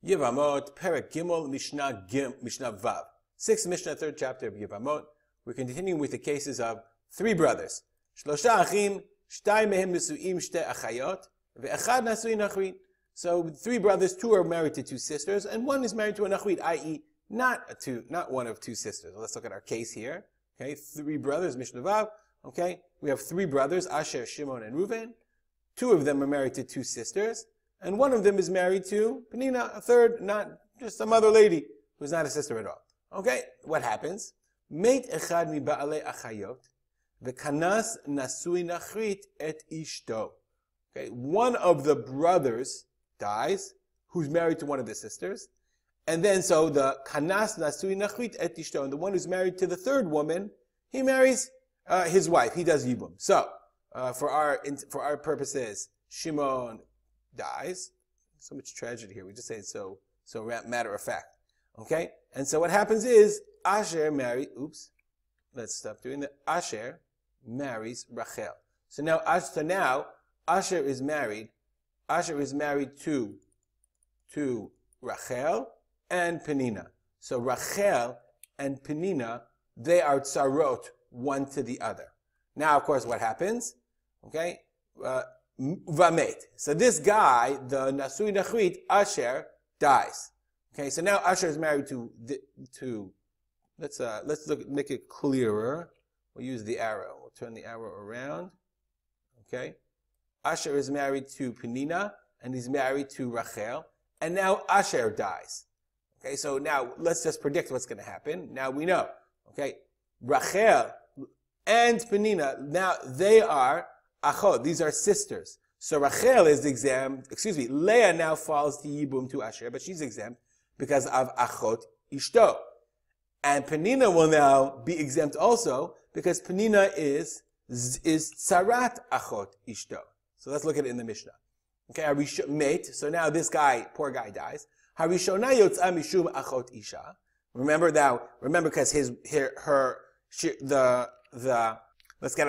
Yevamot, Perek Gimel, Mishnah Vav. Sixth Mishnah, third chapter of Yevamot. We're continuing with the cases of three brothers. Shlosha achim, shtay mehem nesuim shte achayot, ve'echad nasuin nachrit. So three brothers, two are married to two sisters, and one is married to a nachrit, i.e., not one of two sisters. Let's look at our case here. Okay, three brothers, Mishnah Vav. Okay, we have three brothers, Asher, Shimon, and Reuven. Two of them are married to two sisters, and one of them is married to Penina, a third, not just some other lady who's not a sister at all. Okay, what happens? Meit echad mi ba'alei achayot, v'kanas nasui nachrit et ishto. Okay, one of the brothers dies, who's married to one of the sisters, and then so the kanas nasui nachrit et ishto, and the one who's married to the third woman, he marries his wife. He does yibum. So for our purposes, Shimon dies. So much tragedy here. We just say it so matter of fact. Okay? And so what happens is Asher marries, let's stop doing that. Asher marries Rachel. So now Asher is married. Asher is married to Rachel and Penina. So Rachel and Penina, they are tzarot one to the other. Now, of course, what happens? Okay? Vamet. So this guy, the Nasui Nachrit, Asher, dies. Okay, so now Asher is married to let's make it clearer. We'll use the arrow. We'll turn the arrow around. Okay? Asher is married to Penina, and he's married to Rachel, and now Asher dies. Okay, so now let's just predict what's going to happen. Now we know. Okay? Rachel and Penina, now they are achot. These are sisters. So Rachel is exempt. Leah now falls to Yibum to Asher, but she's exempt because of achot ishto. And Penina will now be exempt also because Penina is tzarat achot ishto. So let's look at it in the Mishnah. Okay, mate. So now this guy, poor guy, dies. Harishona yotza mishum achot isha. Remember because let's get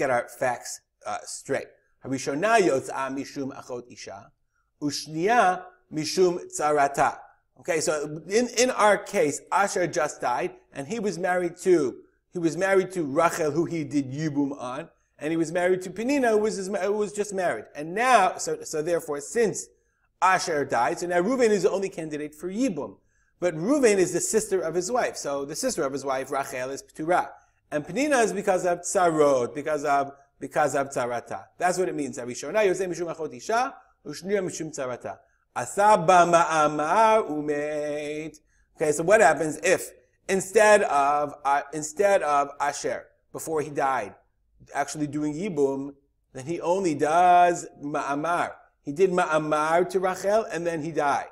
our facts straight. Harishona yotza mishum achot isha, ushniya mishum tzarata. Okay, so in our case, Asher just died, and he was married to Rachel, who he did yibum on, and he was married to Penina, who was just married. And now, so therefore, since Asher died, so now Reuven is the only candidate for yibum. But Reuven is the sister of his wife, so the sister of his wife, Rachel, is P'turah. And Penina is because of tzarot, because of tzarata. That's what it means. Harishona yosei mishum achot isha, ushniya mishum tzarata. Asaba ma'amar umeit. Okay, so what happens if instead of Asher, before he died, actually doing yibum, then he only does ma'amar. He did ma'amar to Rachel, and then he died.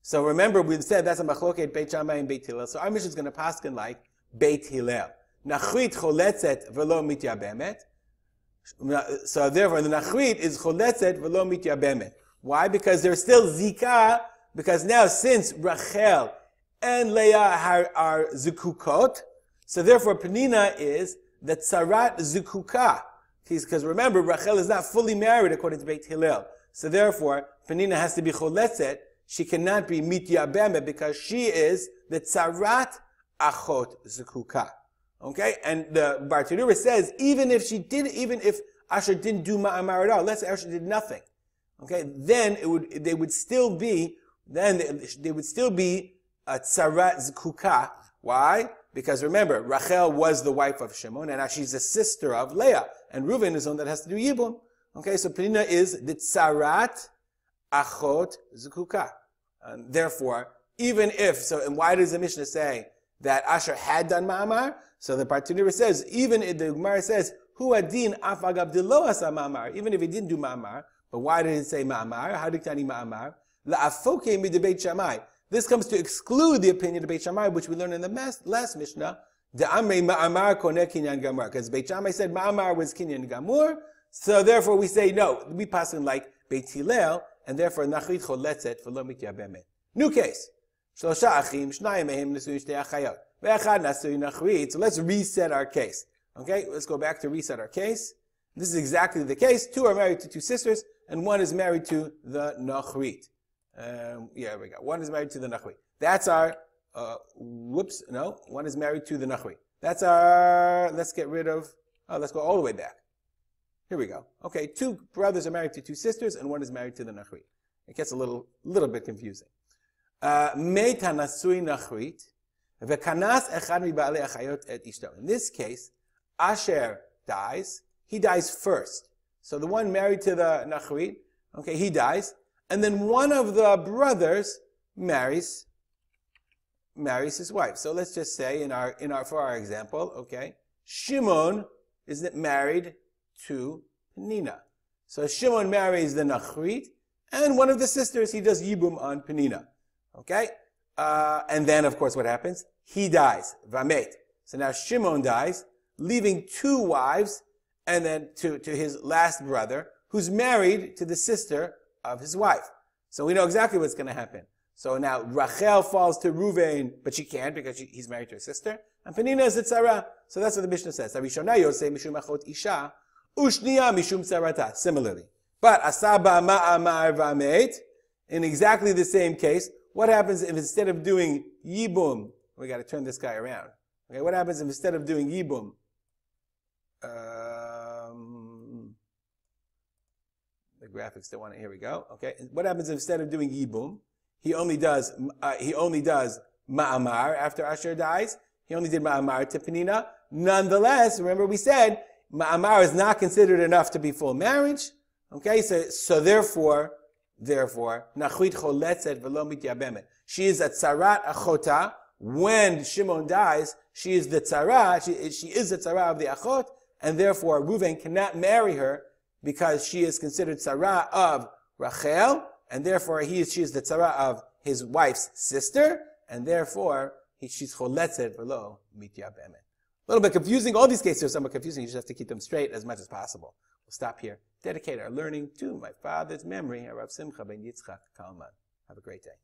So remember, we said that's a machloket Beit Shammai and Beit Hillel. So our Mishnah is going to paskin like Beit Hillel. Nachrit choletzet velo mityabemet. So therefore, the nachrit is choletzet velo mityabemet. Why? Because there's still zikah. Because now, since Rachel and Leah are zukukot, so therefore Penina is the tzarat zukukah. Because remember, Rachel is not fully married according to Beit Hillel. So therefore, Penina has to be choletzet. She cannot be mityabemet because she is the tzarat achot zukukah. Okay, and the Bartanura says even if Asher didn't do ma'amar at all, let's say Asher did nothing. Okay, then they would still be a tzarat zukukah. Why? Because remember, Rachel was the wife of Shimon, and now she's the sister of Leah, and Reuven is the one that has to do yibum. Okay, so Penina is the tzarat achot zukukah. And therefore, and why does the Mishnah say that Asher had done ma'amar? So the Bartanura says, the Gemara says, Hu adin af agab delo asa ma'amar, even if he didn't do ma'amar. But why did it say ma'amar? How did it ma'amar? La'afoke mi de Beit Shammai. This comes to exclude the opinion of Beit Shammai, which we learned in the last Mishnah. De amrei ma'amar koneh kinyan gamur. Because Beit Shammai said ma'amar was kinyan gamur. So therefore we say no. We pass in like Beit Hillel, and therefore nachrit choletzet v'lo mityabemet. New case. Shlosha achim, shnayim mehem nesuin shtei achayot. Ve'echad nasui nachrit. So let's reset our case. Okay, let's go back to reset our case. This is exactly the case. Two are married to two sisters, and one is married to the nachrit. Yeah, there we go. One is married to the Nachri. That's our, one is married to the Nachri. That's our, let's get rid of, let's go all the way back. Here we go. Okay, two brothers are married to two sisters, and one is married to the Nachri. It gets a little bit confusing. Meita nasui Nachrit, v'kanas echad miba'alei achayot et ishto. In this case, Asher dies. He dies first. So the one married to the Nachrit, okay, he dies. And then one of the brothers marries his wife. So let's just say for our example, okay, Shimon is married to Penina. So Shimon marries the Nachrit, and one of the sisters, he does Yibum on Penina. Okay? And then, of course, what happens? He dies. Vamet. So now Shimon dies, leaving two wives, and then to his last brother, who's married to the sister of his wife. So we know exactly what's going to happen. So now Rachel falls to Ruvain, but she can't because he's married to her sister. And Penina is a tzara. So that's what the Mishnah says. Similarly. But asaba ma'amar v'amet, in exactly the same case, what happens if instead of doing yibum, we got to turn this guy around. Okay, what happens if instead of doing yibum, the graphics don't want it. Here we go. Okay, what happens if instead of doing yibum, he only does ma'amar after Asher dies? He only did ma'amar to Penina. Nonetheless, remember we said ma'amar is not considered enough to be full marriage. Okay, so therefore, nachrit choletzet v'lo mityabemet. She is a tzarat achota. When Shimon dies, she is the tzara. She is the tzara of the achot, and therefore Reuven cannot marry her because she is considered tzara of Rachel, and therefore she is the tzara of his wife's sister, and therefore she's choletzet v'lo mityabemet. A little bit confusing. All these cases are somewhat confusing. You just have to keep them straight as much as possible. We'll stop here. Dedicate our learning to my father's memory, Rav Simcha ben Yitzchak Kalman. Have a great day.